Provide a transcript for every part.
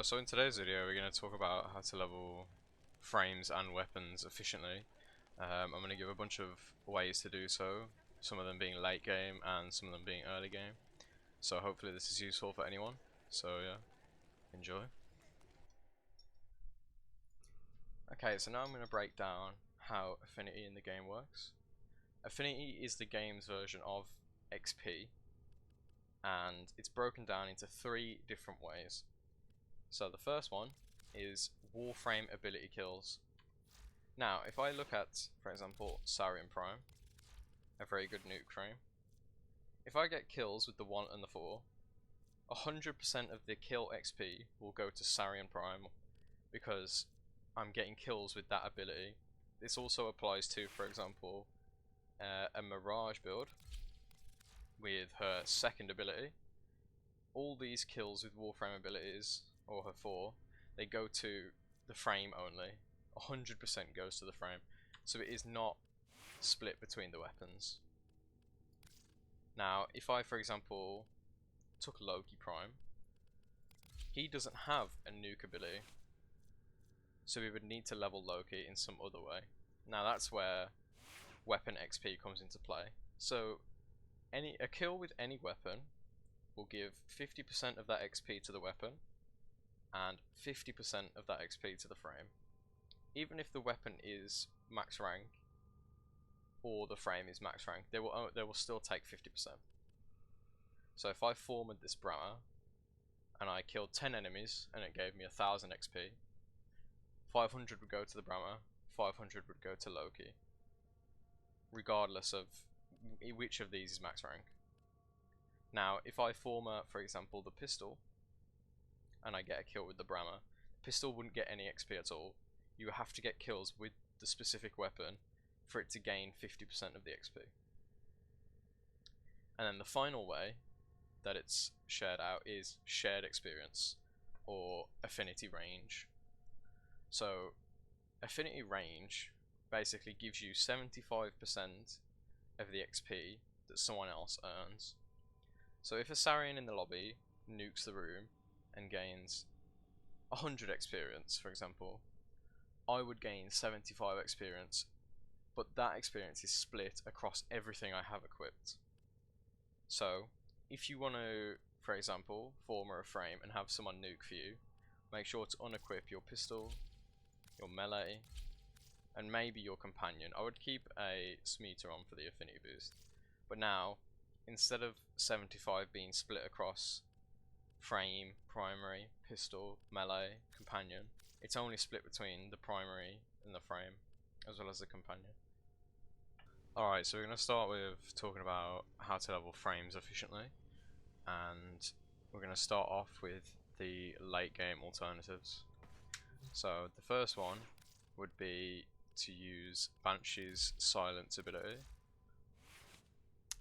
So in today's video we're going to talk about how to level frames and weapons efficiently. I'm going to give a bunch of ways to do so, some of them being late game and some of them being early game. So hopefully this is useful for anyone. So yeah, enjoy. Okay, so now I'm going to break down how Affinity in the game works. Affinity is the game's version of XP, and it's broken down into 3 different ways. So the first one is Warframe ability kills. Now, if I look at, for example, Zariman Prime, a very good nuke frame, if I get kills with the 1 and the 4, 100% of the kill XP will go to Zariman Prime because I'm getting kills with that ability. This also applies to, for example, a Mirage build with her second ability. All these kills with Warframe abilities, or her 4, they go to the frame only. 100% goes to the frame, so it is not split between the weapons. Now, if I, for example, took Loki Prime, he doesn't have a nuke ability, so we would need to level Loki in some other way. Now that's where weapon XP comes into play. So a kill with any weapon will give 50% of that XP to the weapon and 50% of that XP to the frame. Even if the weapon is max rank or the frame is max rank, they will still take 50%. So if I formed this Brahma and I killed 10 enemies and it gave me 1000 XP, 500 would go to the Brahma, 500 would go to Loki, regardless of which of these is max rank. Now, if I form, for example, the pistol, and I get a kill with the Brahma, the pistol wouldn't get any XP at all. You have to get kills with the specific weapon for it to gain 50% of the XP. And then the final way that it's shared out is shared experience, or affinity range. So, affinity range basically gives you 75% of the XP that someone else earns. So if a Sarian in the lobby nukes the room and gains 100 experience, for example, I would gain 75 experience, but that experience is split across everything I have equipped. So if you want to, for example, form a frame and have someone nuke for you, make sure to unequip your pistol, your melee, and maybe your companion. I would keep a Smeeter on for the affinity boost, but now instead of 75 being split across frame, primary, pistol, melee, companion, it's only split between the primary and the frame, as well as the companion. Alright, so we're going to start with talking about how to level frames efficiently, and we're going to start off with the late game alternatives. So the first one would be to use Banshee's silence ability,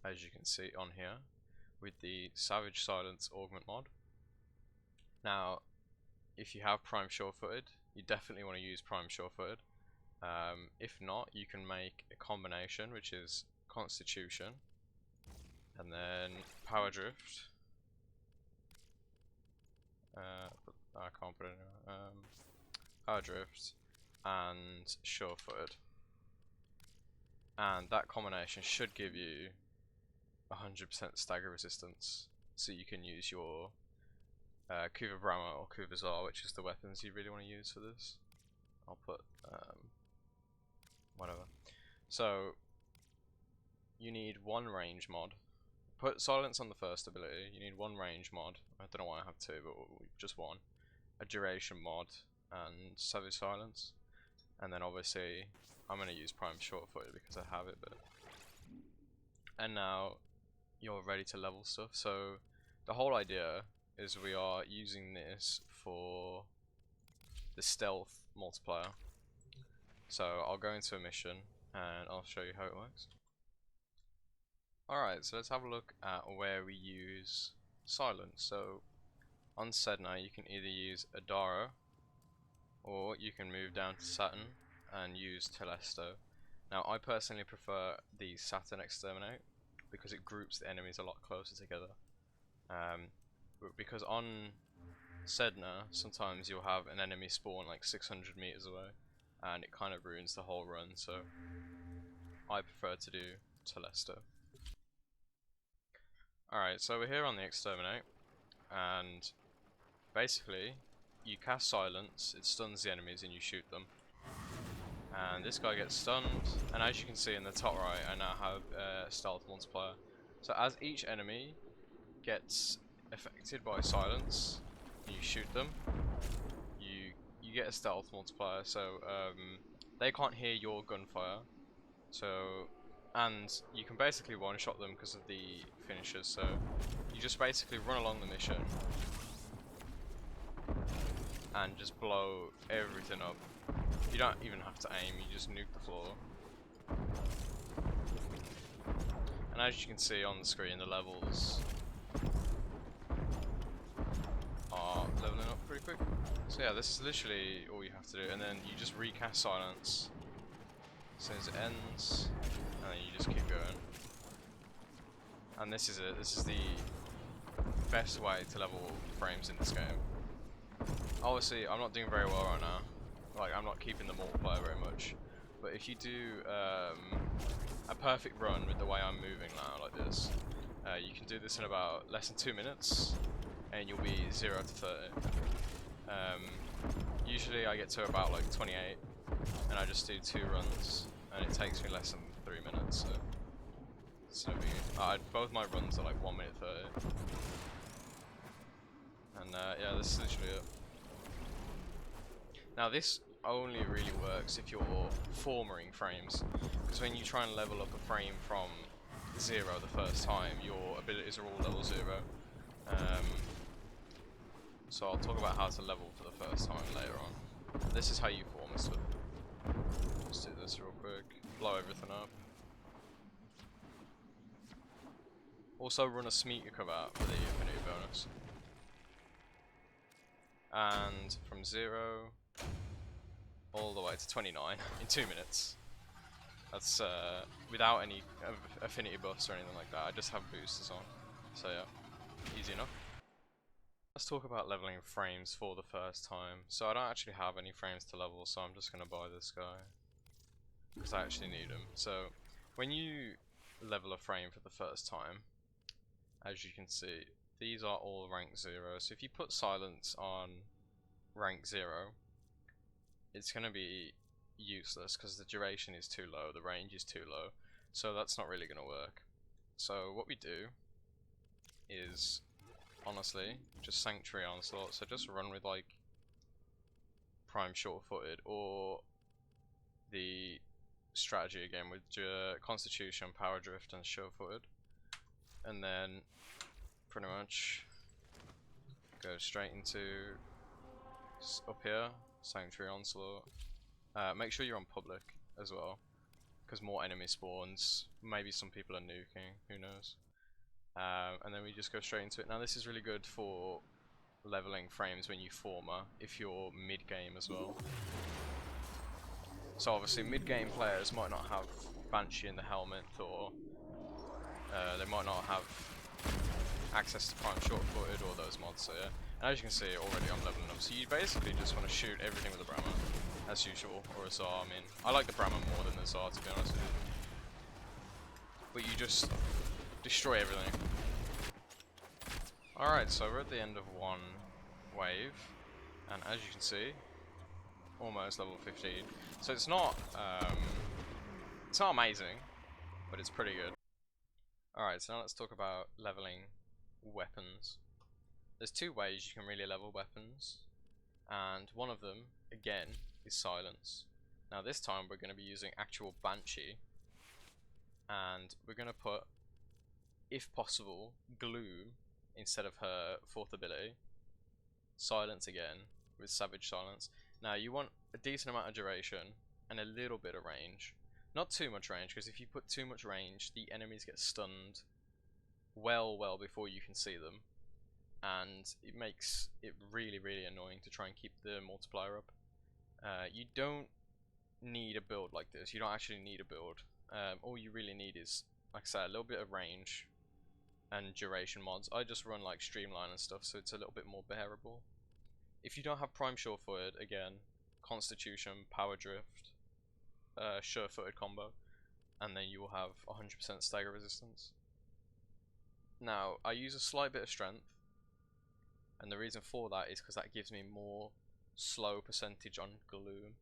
as you can see on here, with the Savage Silence Augment mod. Now, if you have Prime Sure-Footed, you definitely want to use Prime Sure-Footed. If not, you can make a combination, which is Constitution, and then Power Drift. I can't put it anywhere. Power Drift and Sure-Footed. And that combination should give you 100% stagger resistance, so you can use your Kuva Brahma or Kuva Zar, which is the weapons you really want to use for this. I'll put whatever. So you need 1 range mod. Put silence on the first ability. You need 1 range mod. I don't know why I have 2, but just 1. A duration mod and savage silence. And then obviously I'm going to use Prime Short-Footed because I have it. But and now you're ready to level stuff. So the whole idea is we are using this for the stealth multiplier. So I'll go into a mission and I'll show you how it works. Alright, so let's have a look at where we use silence. So on Sedna you can either use Adara, or you can move down to Saturn and use Telesto. Now I personally prefer the Saturn Exterminate because it groups the enemies a lot closer together. Because on Sedna, sometimes you'll have an enemy spawn like 600 meters away, and it kind of ruins the whole run, so I prefer to do Telesto. Alright, so we're here on the Exterminate, and basically, you cast Silence, it stuns the enemies and you shoot them. And this guy gets stunned, and as you can see in the top right, I now have Stealth Multiplier. So as each enemy gets affected by Silence, and you shoot them, you get a Stealth Multiplier, so they can't hear your gunfire. So, and you can basically one-shot them because of the finishers, so you just basically run along the mission and just blow everything up. You don't even have to aim, you just nuke the floor. And as you can see on the screen, the levels are leveling up pretty quick. So yeah, this is literally all you have to do, and then you just recast Silence as soon as it ends, and then you just keep going. And this is it, this is the best way to level frames in this game. Obviously, I'm not doing very well right now. Like, I'm not keeping the multiplier very much. But if you do a perfect run with the way I'm moving now, like this, you can do this in about less than 2 minutes, and you'll be 0 to 30. Usually I get to about like 28, and I just do 2 runs, and it takes me less than 3 minutes. So it's no biggie. Both my runs are like 1 minute 30. And yeah, this is literally it. Now this only really works if you're formering frames, because when you try and level up a frame from 0 the first time, your abilities are all level 0. So I'll talk about how to level for the first time later on. This is how you form this stuff. Let's do this real quick. Blow everything up. Also run a Smeaker cover out for the Affinity bonus. And from 0 all the way to 29 in 2 minutes. That's without any affinity buffs or anything like that. I just have boosters on. So yeah, easy enough. Let's talk about leveling frames for the first time. So I don't actually have any frames to level, so I'm just going to buy this guy, because I actually need him. So when you level a frame for the first time, as you can see, these are all rank 0. So if you put Silence on rank 0, it's going to be useless because the duration is too low, the range is too low, so that's not really going to work. So what we do is, honestly, just Sanctuary Onslaught, so just run with like Prime Short-Footed, or the strategy again with Constitution, Power Drift and Short-Footed, and then pretty much go straight into up here, Sanctuary Onslaught. Make sure you're on public as well, because more enemy spawns, maybe some people are nuking, who knows. And then we just go straight into it. Now this is really good for leveling frames when you former, if you're mid-game as well. So obviously mid-game players might not have Banshee in the helmet, or they might not have access to Prime Short-Footed or those mods, so yeah. And as you can see, already I'm leveling up. So you basically just want to shoot everything with a Brahma, as usual, or a Zar. I mean, I like the Brahma more than the Zar, to be honest with you. But you just destroy everything. Alright, so we're at the end of one wave, and as you can see, almost level 15. So it's not amazing, but it's pretty good. Alright, so now let's talk about leveling weapons. There's 2 ways you can really level weapons, and one of them, again, is Silence. Now this time we're going to be using actual Banshee, and we're going to put, if possible, Gloom instead of her 4th ability. Silence again, with Savage Silence. Now you want a decent amount of duration, and a little bit of range. Not too much range, because if you put too much range, the enemies get stunned well before you can see them. And it makes it really annoying to try and keep the multiplier up. You don't need a build like this. You don't actually need a build. All you really need is, like I said, a little bit of range and duration mods. I just run like Streamline and stuff, so it's a little bit more bearable. If you don't have prime sure-footed, again, constitution, power drift, sure-footed combo, and then you will have 100% stagger resistance. Now, I use a slight bit of strength, and the reason for that is because that gives me more slow percentage on gloom.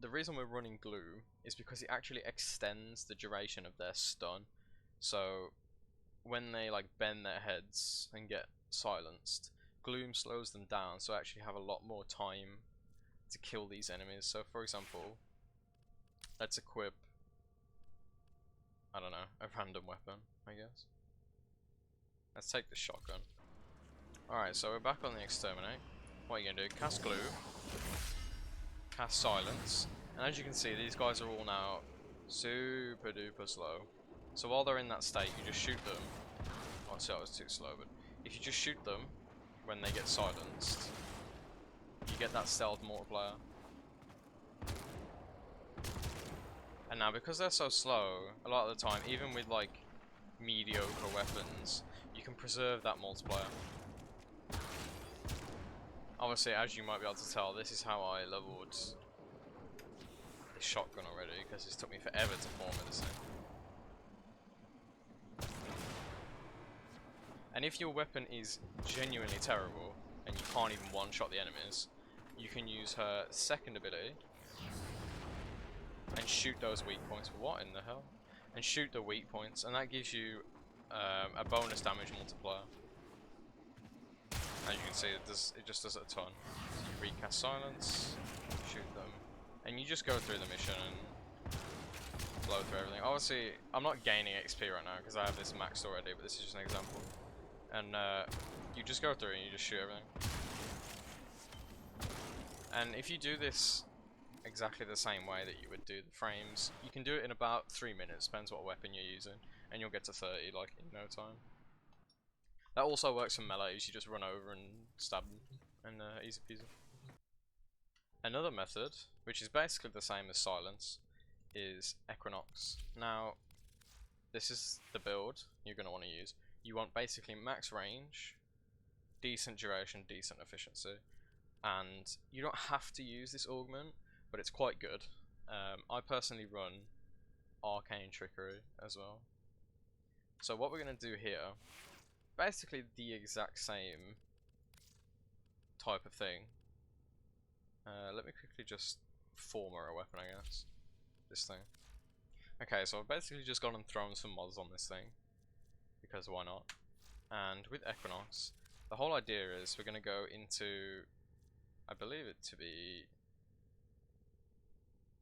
The reason we're running gloom is because it actually extends the duration of their stun. So when they like bend their heads and get silenced, gloom slows them down, so I actually have a lot more time to kill these enemies. So for example, let's equip, I don't know, a random weapon, I guess. Let's take the shotgun. Alright, so we're back on the exterminate. What are you gonna do? Cast glue, cast silence, and as you can see, these guys are all now super duper slow. So while they're in that state, you just shoot them. Oh, see, I was too slow, but if you just shoot them when they get silenced, you get that stealth multiplier. And now, because they're so slow, a lot of the time, even with like mediocre weapons, you can preserve that multiplier. Obviously, as you might be able to tell, this is how I leveled the shotgun already, because it took me forever to form this thing. And if your weapon is genuinely terrible, and you can't even one-shot the enemies, you can use her second ability, and shoot those weak points. What in the hell? And shoot the weak points, and that gives you a bonus damage multiplier. As you can see, it just does it a ton. So you recast silence, shoot them, and you just go through the mission and blow through everything. Obviously, I'm not gaining XP right now because I have this maxed already, but this is just an example. And you just go through and you just shoot everything. And if you do this exactly the same way that you would do the frames, you can do it in about 3 minutes, depends what weapon you're using, and you'll get to 30 like in no time. That also works for melees, you just run over and stab them, and easy peasy. Another method, which is basically the same as silence, is equinox. Now, this is the build you're going to want to use. You want basically max range, decent duration, decent efficiency, and you don't have to use this augment, but it's quite good. I personally run arcane trickery as well. So what we're going to do here, basically the exact same type of thing. Let me quickly just former a weapon, I guess. This thing. Okay, so I've basically just gone and thrown some mods on this thing, because why not? And with equinox, the whole idea is we're going to go into, I believe it to be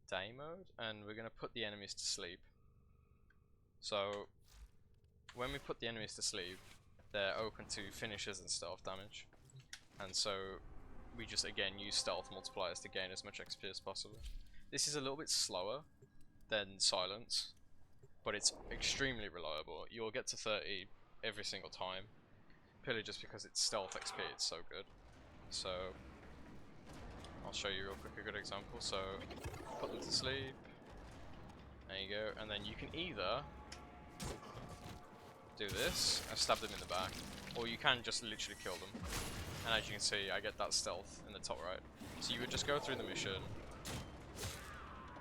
day mode, and we're going to put the enemies to sleep. So when we put the enemies to sleep, they're open to finishes and stealth damage, and so we just again use stealth multipliers to gain as much XP as possible. This is a little bit slower than silence, but it's extremely reliable. You'll get to 30 every single time, purely just because it's stealth XP, it's so good. So I'll show you real quick a good example. So put them to sleep, there you go, and then you can either do this and stab them in the back, or you can just literally kill them. And as you can see, I get that stealth in the top right. So you would just go through the mission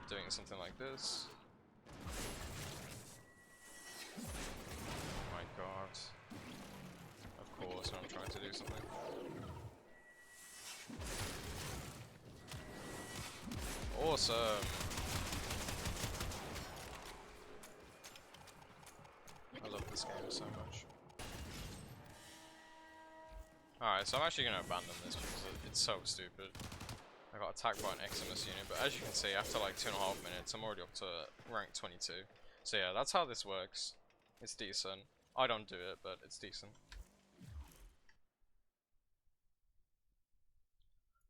doing something like this. Oh my god. Of course, when I'm trying to do something. Awesome! I love this game so much. Alright, so I'm actually going to abandon this because it's so stupid. I got attacked by an Eximus unit, but as you can see, after like 2.5 minutes, I'm already up to rank 22. So yeah, that's how this works. It's decent. I don't do it, but it's decent.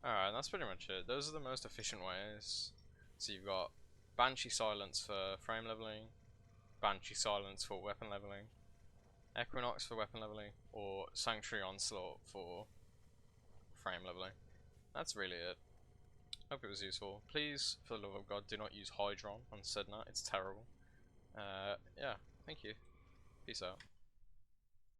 Alright, that's pretty much it. Those are the most efficient ways. So you've got Banshee Silence for frame leveling, Banshee Silence for weapon leveling, Equinox for weapon leveling, or Sanctuary Onslaught for frame leveling. That's really it. Hope it was useful. Please, for the love of God, do not use Hydron on Sedna. It's terrible. Yeah, thank you. Peace out.